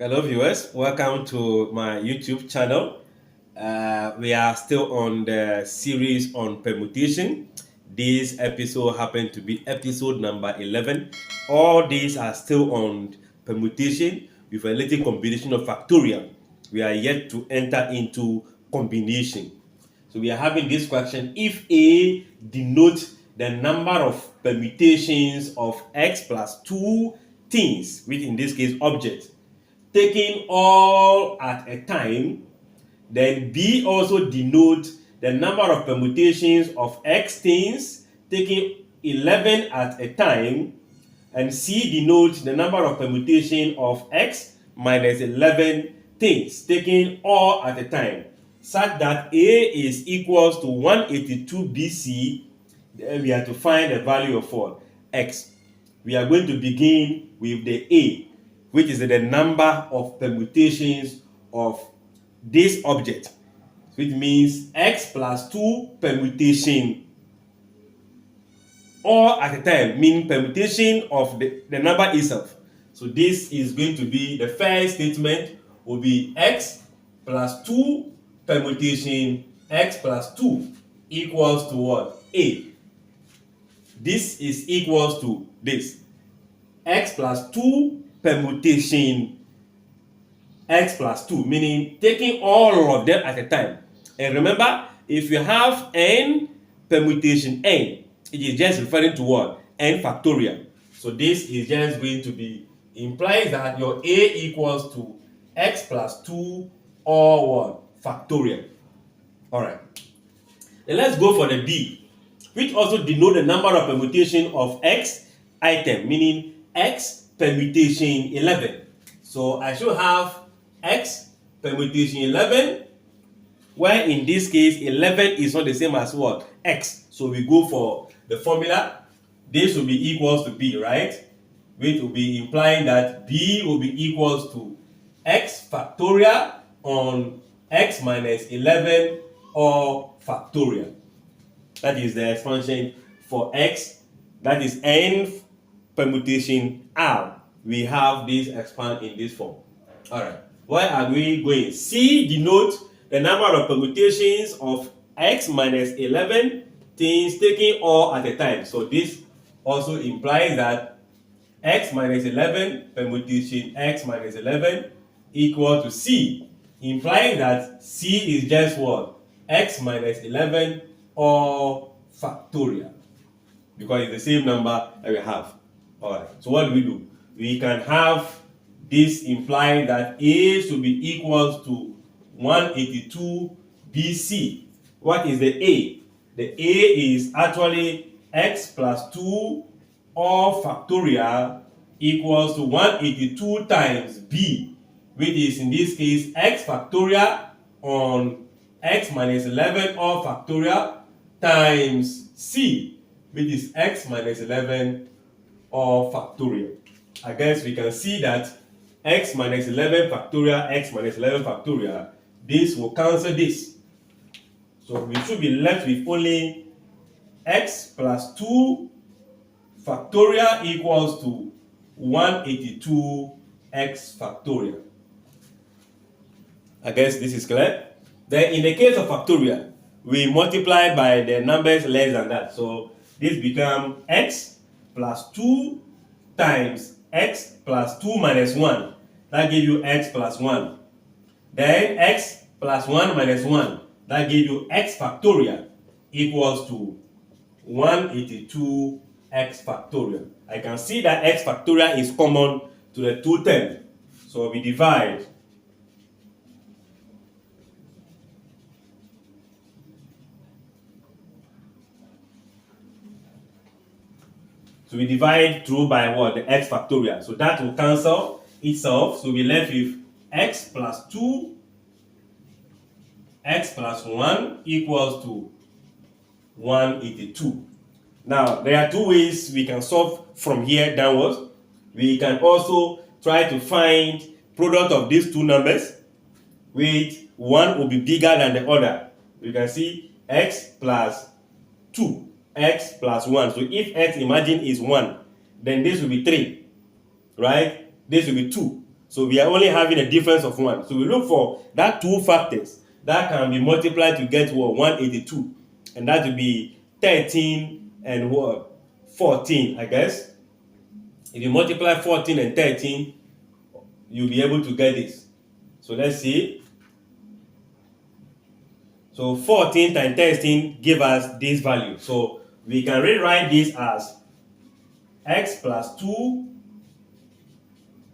Hello viewers, welcome to my YouTube channel. We are still on the series on permutation. This episode happened to be episode number 11. All these are still on permutation with a little combination of factorial. We are yet to enter into combination. So we are having this question: if A denotes the number of permutations of x plus 2 things, which in this case objects, taking all at a time, then B also denotes the number of permutations of x things, taking 11 at a time, and C denotes the number of permutation of x minus 11 things, taking all at a time, such that A is equals to 182 BC. Then we have to find the value of what? X. We are going to begin with the A, which is the number of permutations of this object, which means x plus 2 permutation all at a time, meaning permutation of the number itself. So this is going to be the first statement will be x plus 2 permutation x plus 2 equals to what? A. This is equals to this. X plus 2 permutation x plus 2, meaning taking all of them at a time. And remember, if you have n permutation n, it is just referring to what? N factorial. So this is just going to be, implies that your A equals to x plus 2 or what? Factorial. Alright. Then let's go for the B, which also denote the number of permutation of x item, meaning x permutation 11. So I should have x permutation 11, where in this case 11 is not the same as what? X. So we go for the formula. This will be equals to B, right? Which will be implying that B will be equals to x factorial on x minus 11 or factorial. That is the expansion for x. That is n permutation r. We have this expand in this form. Alright. Where are we going? C denotes the number of permutations of x minus 11 things, taking all at a time. So this also implies that x minus 11 permutation x minus 11 equal to C, implying that C is just what? X minus 11 or factorial, because it's the same number that we have. Alright, so what do? We can have this implying that A should be equals to 182 BC. What is the A? The A is actually x plus 2 or factorial equals to 182 times B, which is in this case x factorial on x minus 11 or factorial times C, which is x minus 11 or factorial. I guess we can see that x minus 11 factorial, x minus 11 factorial, this will cancel this. So we should be left with only x plus 2 factorial equals to 182 x factorial. I guess this is clear. Then in the case of factorial, we multiply by the numbers less than that. So this becomes x plus 2 times x plus 2 minus 1. That gives you x plus 1. Then x plus 1 minus 1. That gives you x factorial equals to 182 x factorial. I can see that x factorial is common to the two terms. So we divide. So we divide through by what? The x factorial. So that will cancel itself. So we left with x plus 2, x plus 1 equals to 182. Now, there are two ways we can solve from here downwards. We can also try to find product of these two numbers, which one will be bigger than the other. You can see x plus 2. X plus 1. So if x, imagine, is 1, then this will be 3, right? This will be 2. So we are only having a difference of 1. So we look for that 2 factors that can be multiplied to get what? 182. And that will be 13 and what? 14, I guess. If you multiply 14 and 13, you'll be able to get this. So let's see. So 14 times 13 give us this value. So we can rewrite this as x plus 2,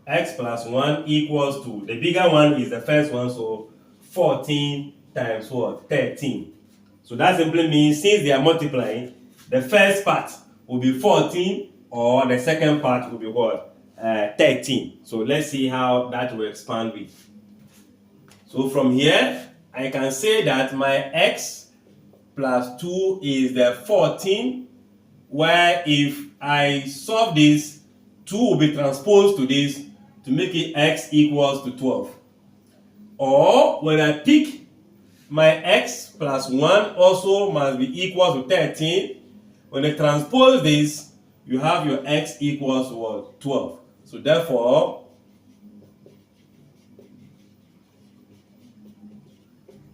x plus 1 equals to, the bigger one is the first one, so 14 times what? 13. So that simply means since they are multiplying, the first part will be 14 or the second part will be what? 13. So let's see how that will expand with. So from here, I can say that my x plus 2 is the 14, where if I solve this, 2 will be transposed to this to make it x equals to 12. Or when I pick my x plus 1 also must be equal to 13. When I transpose this, you have your x equals what? 12. So therefore,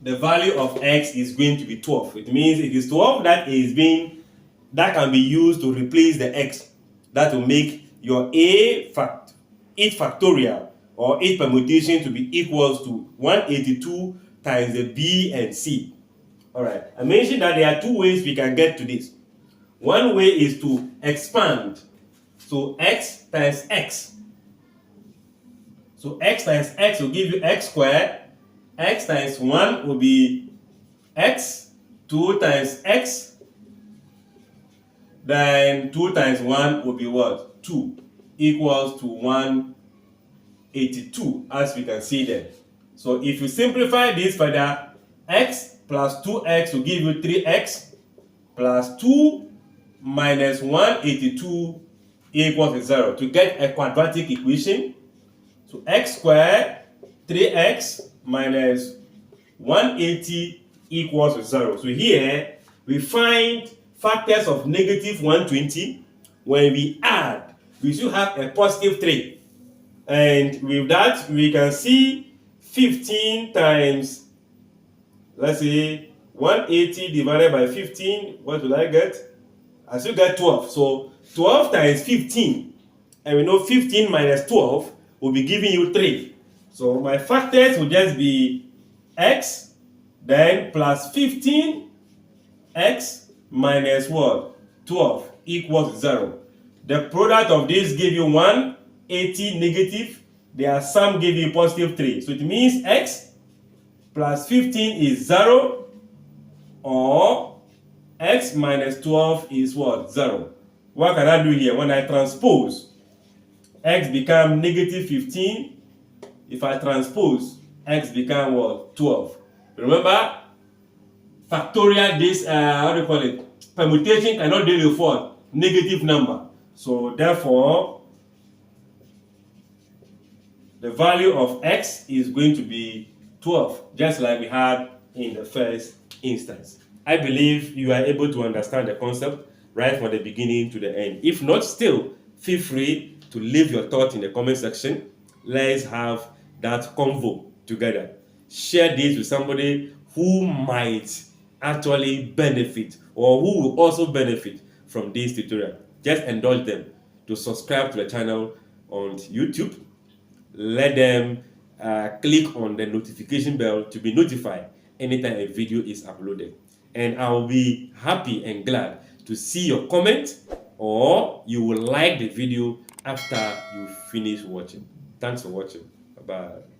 the value of x is going to be 12. It means it is 12 that can be used to replace the x. That will make your each factorial or each permutation to be equals to 182 times the b and c. Alright, I mentioned that there are 2 ways we can get to this. One way is to expand. So x times x. So x times x will give you x squared. X times 1 will be x. 2 times x. Then 2 times 1 will be what? 2. Equals to 182, as we can see there. So if you simplify this further, x plus 2x will give you 3x plus 2 minus 182 equals to 0. To get a quadratic equation, so x squared 3x minus 180 equals to 0. So here we find factors of negative 120. When we add, we should have a positive 3. And with that, we can see 15 times, let's say, 180 divided by 15. What will I get? I should get 12. So 12 times 15. And we know 15 minus 12 will be giving you 3. So my factors will just be x, then plus 15, x minus what? 12 equals 0. The product of this give you 180 negative. Their sum give you positive 3. So it means x plus 15 is 0, or x minus 12 is what? 0. What can I do here? When I transpose, x become negative 15. If I transpose, x become what? 12. Remember, factorial this, how do you call it? Permutation cannot deal with what? Negative number. So therefore, the value of x is going to be 12, just like we had in the first instance. I believe you are able to understand the concept right from the beginning to the end. If not, still, feel free to leave your thoughts in the comment section. Let's have that convo together. Share this with somebody who might actually benefit, or who will also benefit from this tutorial. Just indulge them to subscribe to the channel on YouTube. Let them click on the notification bell to be notified anytime a video is uploaded. And I will be happy and glad to see your comment, or you will like the video after you finish watching. Thanks for watching. Bye-bye.